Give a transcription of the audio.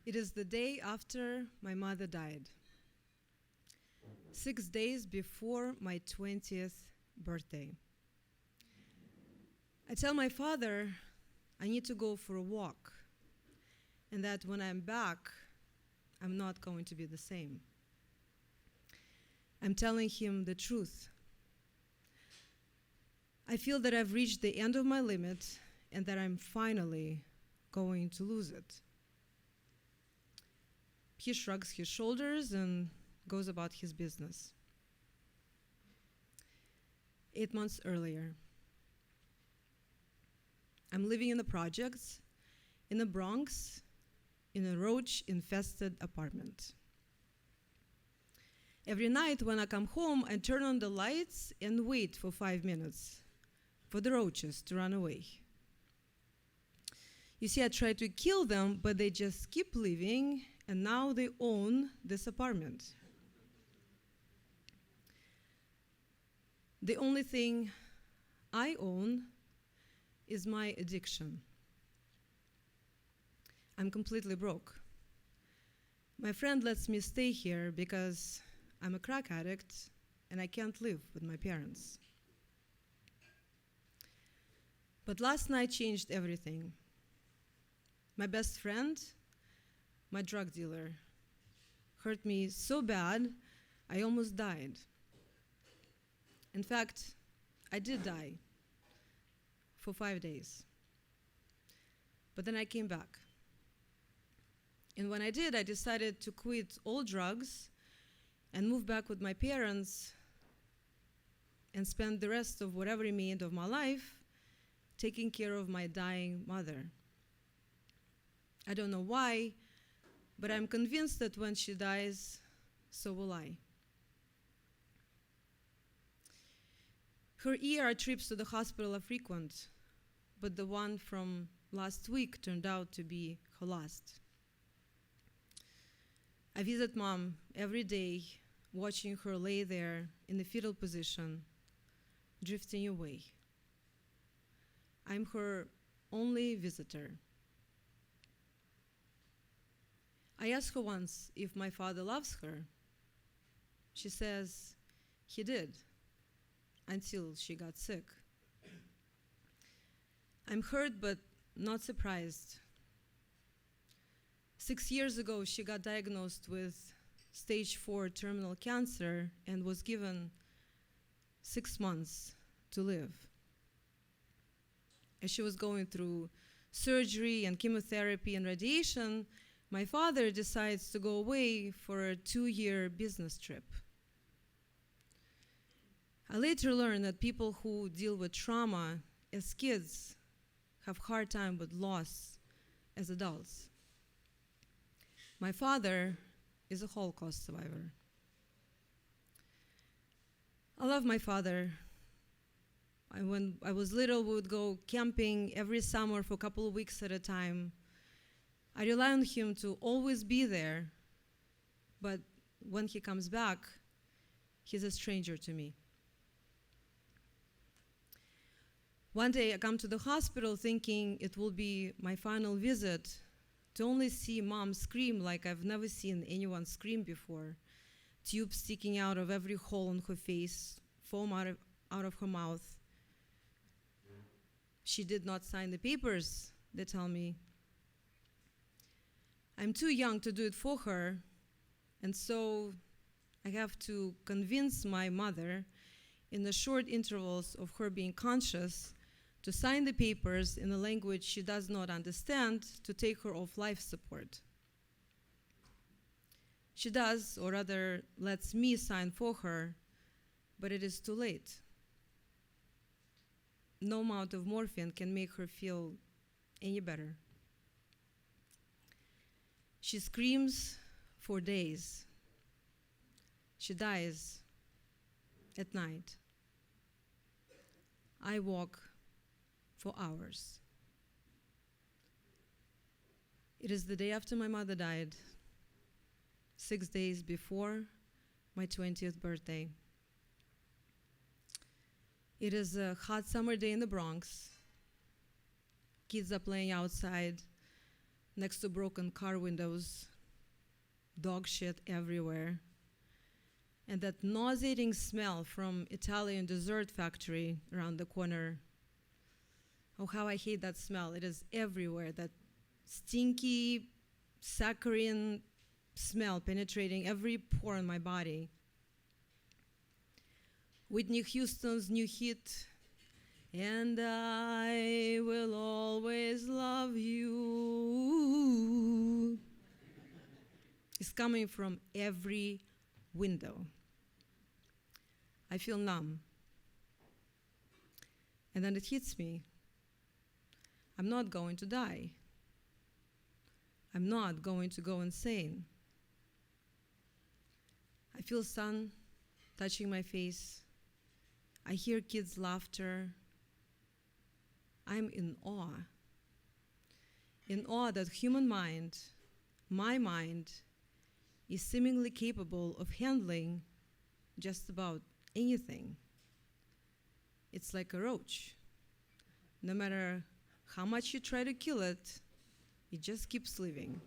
It is the day after my mother died, 6 days before my 20th birthday. I tell my father I need to go for a walk, and that when I'm back, I'm not going to be the same. I'm telling him the truth. I feel that I've reached the end of my limit and that I'm finally going to lose it. He shrugs his shoulders and goes about his business. 8 months earlier, I'm living in the projects in the Bronx in a roach-infested apartment. Every night when I come home, I turn on the lights and wait for 5 minutes for the roaches to run away. You see, I try to kill them, but they just keep living, and now they own this apartment. The only thing I own is my addiction. I'm completely broke. My friend lets me stay here because I'm a crack addict and I can't live with my parents. But last night changed everything. My best friend, my drug dealer, hurt me so bad I almost died. In fact, I did die for 5 days. But then I came back. And when I did, I decided to quit all drugs and move back with my parents and spend the rest of whatever remained of my life taking care of my dying mother. I don't know why, but I'm convinced that when she dies, so will I. Her ER trips to the hospital are frequent, but the one from last week turned out to be her last. I visit Mom every day, watching her lay there in the fetal position, drifting away. I'm her only visitor. I asked her once if my father loves her. She says he did, until she got sick. I'm hurt but not surprised. 6 years ago, she got diagnosed with stage 4 terminal cancer and was given 6 months to live. As she was going through surgery and chemotherapy and radiation, my father decides to go away for a 2-year business trip. I later learned that people who deal with trauma as kids have a hard time with loss as adults. My father is a Holocaust survivor. I love my father. When I was little, we would go camping every summer for a couple of weeks at a time. I rely on him to always be there, but when he comes back, he's a stranger to me. One day I come to the hospital thinking it will be my final visit, to only see Mom scream like I've never seen anyone scream before, tubes sticking out of every hole in her face, foam out of her mouth. She did not sign the papers, they tell me. I'm too young to do it for her, and so I have to convince my mother in the short intervals of her being conscious to sign the papers in a language she does not understand to take her off life support. She does, or rather lets me sign for her, but it is too late. No amount of morphine can make her feel any better. She screams for days. She dies at night. I walk for hours. It is the day after my mother died, 6 days before my 20th birthday. It is a hot summer day in the Bronx. Kids are playing outside. next to broken car windows, dog shit everywhere, and that nauseating smell from Italian dessert factory around the corner. Oh, how I hate that smell. It is everywhere, that stinky, saccharine smell penetrating every pore in my body. Whitney Houston's new hit, "And I Will Always Love You," is coming from every window. I feel numb. And then it hits me. I'm not going to die. I'm not going to go insane. I feel sun touching my face. I hear kids' laughter. I'm in awe that human mind, my mind, is seemingly capable of handling just about anything. It's like a roach. No matter how much you try to kill it, it just keeps living.